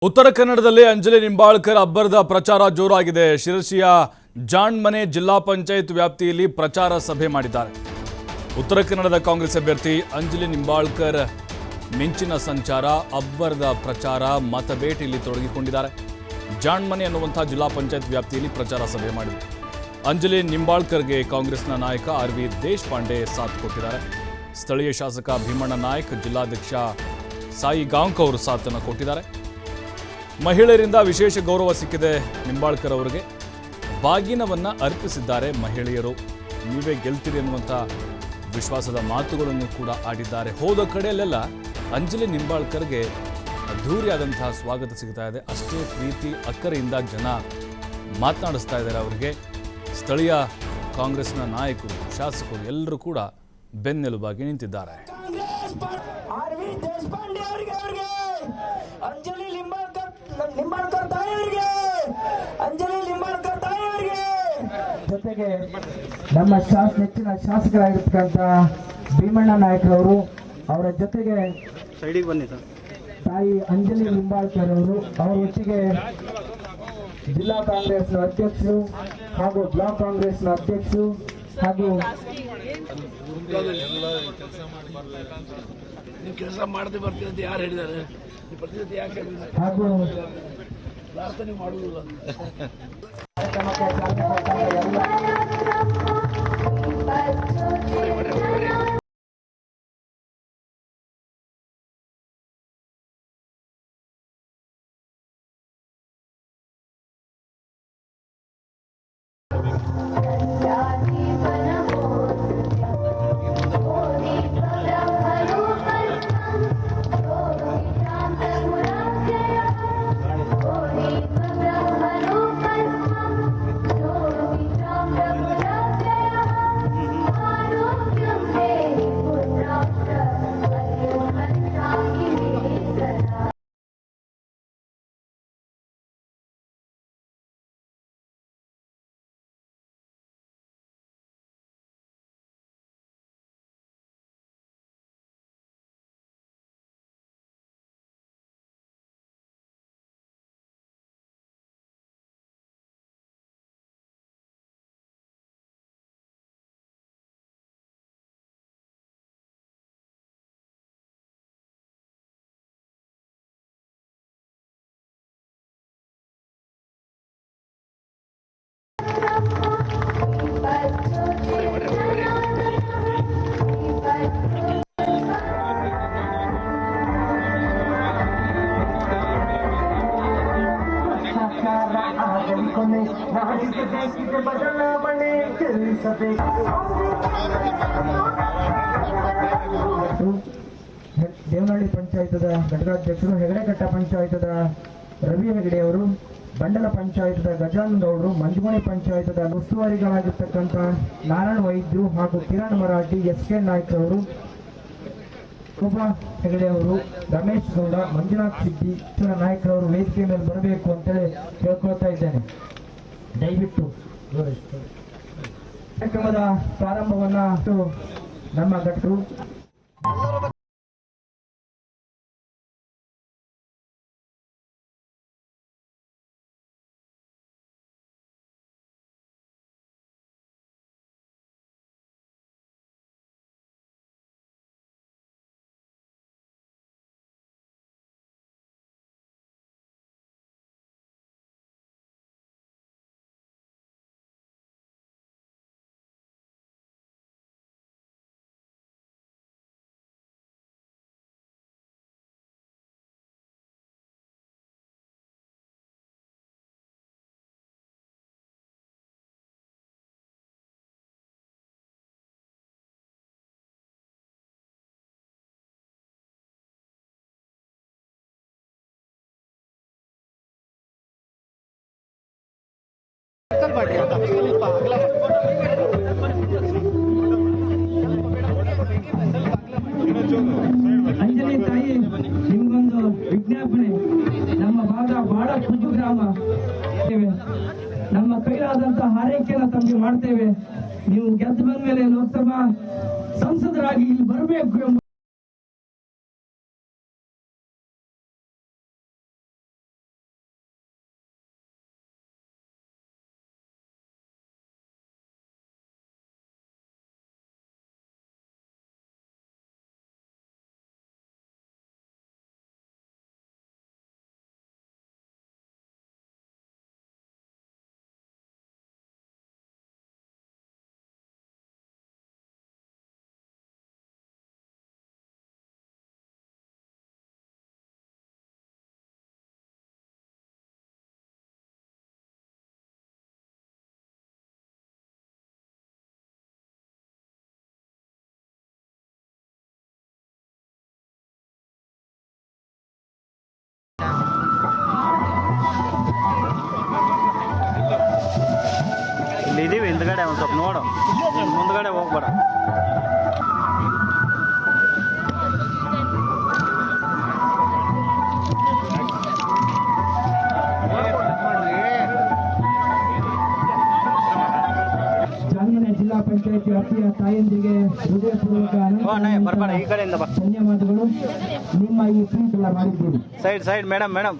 ಉತ್ತರ ಕನ್ನಡದಲ್ಲಿ ಅಂಜಲಿ ನಿಂಬಾಳ್ಕರ್ ಅಬ್ಬರದ ಪ್ರಚಾರ ಜೋರಾಗಿದೆ. ಶಿರಸಿಯ ಜಾಣ್ಮನೆ ಜಿಲ್ಲಾ ಪಂಚಾಯತ್ ವ್ಯಾಪ್ತಿಯಲ್ಲಿ ಪ್ರಚಾರ ಸಭೆ ಮಾಡಿದ್ದಾರೆ. ಉತ್ತರ ಕನ್ನಡದ ಕಾಂಗ್ರೆಸ್ ಅಭ್ಯರ್ಥಿ ಅಂಜಲಿ ನಿಂಬಾಳ್ಕರ್ ಮಿಂಚಿನ ಸಂಚಾರ, ಅಬ್ಬರದ ಪ್ರಚಾರ, ಮತಬೇಟೆಯಲ್ಲಿ ತೊಡಗಿಕೊಂಡಿದ್ದಾರೆ. ಜಾಣ್ಮನೆ ಅನ್ನುವಂಥ ಜಿಲ್ಲಾ ಪಂಚಾಯತ್ ವ್ಯಾಪ್ತಿಯಲ್ಲಿ ಪ್ರಚಾರ ಸಭೆ ಮಾಡಿದರು. ಅಂಜಲಿ ನಿಂಬಾಳ್ಕರ್ಗೆ ಕಾಂಗ್ರೆಸ್ನ ನಾಯಕ ಆರ್.ವಿ. ದೇಶಪಾಂಡೆ ಸಾಥ್ ಕೊಟ್ಟಿದ್ದಾರೆ. ಸ್ಥಳೀಯ ಶಾಸಕ ಭೀಮಣ್ಣ ನಾಯ್ಕ್, ಜಿಲ್ಲಾಧ್ಯಕ್ಷ ಸಾಯಿ ಗಾಂವ್ಕ ಅವರು ಸಾಥನ್ನು ಕೊಟ್ಟಿದ್ದಾರೆ. ಮಹಿಳೆಯರಿಂದ ವಿಶೇಷ ಗೌರವ ಸಿಕ್ಕಿದೆ. ನಿಂಬಾಳ್ಕರ್ ಅವರಿಗೆ ಬಾಗಿನವನ್ನ ಅರ್ಪಿಸಿದ್ದಾರೆ ಮಹಿಳೆಯರು. ನೀವೇ ಗೆಲ್ತೀರಿ ಎನ್ನುವಂಥ ವಿಶ್ವಾಸದ ಮಾತುಗಳನ್ನು ಕೂಡ ಆಡಿದ್ದಾರೆ. ಹೋದ ಕಡೆಯಲ್ಲೆಲ್ಲ ಅಂಜಲಿ ನಿಂಬಾಳ್ಕರ್ಗೆ ಅದ್ಧೂರಿಯಾದಂತಹ ಸ್ವಾಗತ ಸಿಗ್ತಾ ಇದೆ. ಅಷ್ಟೇ ಪ್ರೀತಿ ಅಕ್ಕರೆಯಿಂದ ಜನ ಮಾತನಾಡಿಸ್ತಾ ಇದ್ದಾರೆ. ಅವರಿಗೆ ಸ್ಥಳೀಯ ಕಾಂಗ್ರೆಸ್ನ ನಾಯಕರು, ಶಾಸಕರು ಎಲ್ಲರೂ ಕೂಡ ಬೆನ್ನೆಲುಬಾಗಿ ನಿಂತಿದ್ದಾರೆ. ಜೊತೆಗೆ ನಮ್ಮ ನೆಚ್ಚಿನ ಶಾಸಕರಾಗಿರ್ತಕ್ಕಂಥ ಭೀಮಣ್ಣ ನಾಯಕರವರು, ಅವರ ಜೊತೆಗೆ ತಾಯಿ ಅಂಜಲಿ ನಿಂಬಾಳ್ಕರ್ ಅವರು, ಅವರ ಒಟ್ಟಿಗೆ ಜಿಲ್ಲಾ ಕಾಂಗ್ರೆಸ್ನ ಅಧ್ಯಕ್ಷರು ಹಾಗೂ ಬ್ಲಾಕ್ ಕಾಂಗ್ರೆಸ್ನ ಅಧ್ಯಕ್ಷರು ಹಾಗೂ ಕೆಲಸ ಮಾಡದೆ ಬರ್ತೀರಂತ ಯಾರು ಹೇಳಿದ್ದಾರೆ? ಹಾಗೂ ಪ್ರಾರ್ಥನೆ ಮಾಡುವುದಿಲ್ಲ. ದೇವನಹಳ್ಳಿ ಪಂಚಾಯತದ ಘಟಕಾಧ್ಯಕ್ಷರು, ಹೆಗಡೆಘಟ್ಟ ಪಂಚಾಯತದ ರವಿ ಹೆಗಡೆ ಅವರು, ಬಂಡಲ ಪಂಚಾಯತದ ಗಜಾನಂದ್ ಅವರು, ಮಂಜುಮಣಿ ಪಂಚಾಯತದ ಉಸ್ತುವಾರಿಗಳಾಗಿರ್ತಕ್ಕಂಥ ನಾರಾಯಣ ವೈದ್ಯರು ಹಾಗೂ ಕಿರಣ್ ಮರಾಠಿ, ಎಸ್.ಕೆ. ನಾಯ್ಕ್ ಅವರು, ಶೋಭಾ ಹೆಗಡೆ ಅವರು, ರಮೇಶ್ ಗೌಡ, ಮಂಜುನಾಥ್ ಸಿದ್ದಿ, ನಾಯಕರವರು ವೇದಿಕೆ ಮೇಲೆ ಬರಬೇಕು ಅಂತೇಳಿ ಕೇಳ್ಕೊಳ್ತಾ ಇದ್ದೇನೆ. ದಯವಿಟ್ಟು ಕಾರ್ಯಕ್ರಮದ ಪ್ರಾರಂಭವನ್ನ ನಮ್ಮ ಘಟಕರು ಅಂಜಲಿ ತಾಯಿ, ನಿಮ್ಗೊಂದು ವಿಜ್ಞಾಪನೆ. ನಮ್ಮ ಭಾಗ ಬಹಳ ಖುದ್ದು ಗ್ರಾಮ. ನಮ್ಮ ಕೈಲಾದಂತಹ ಹಾರೈಕೆಯನ್ನು ತಮಗೆ ಮಾಡ್ತೇವೆ. ನೀವು ಗೆದ್ದು ಬಂದ ಮೇಲೆ ಲೋಕಸಭಾ ಸಂಸದರಾಗಿ ಇಲ್ಲಿ ಬರಬೇಕು ಎಂಬ ಇಲ್ಲಿದ್ದೀವಿ ಹಿಂದ್ಗಡೆ ಒಂದು ಸ್ವಲ್ಪ ನೋಡು, ಮುಂದ್ಗಡೆ ಹೋಗ್ಬೇಡ. ಜಾನ್ಮನೆ ಜಿಲ್ಲಾ ಪಂಚಾಯತ್ ವ್ಯಾಪ್ತಿಯ ತಾಯಂದಿರಿಗೆ ಹೃದಯಪೂರ್ವಕ ಬರ್ಬೇಡ, ಈ ಕಡೆಯಿಂದ ಬಾ. ಧನ್ಯವಾದಗಳು. ನಿಮ್ಮ ಈ ಟ್ವೀಟ್ ಎಲ್ಲ ಮಾಡಿದ್ದೀರಿ. Side madam.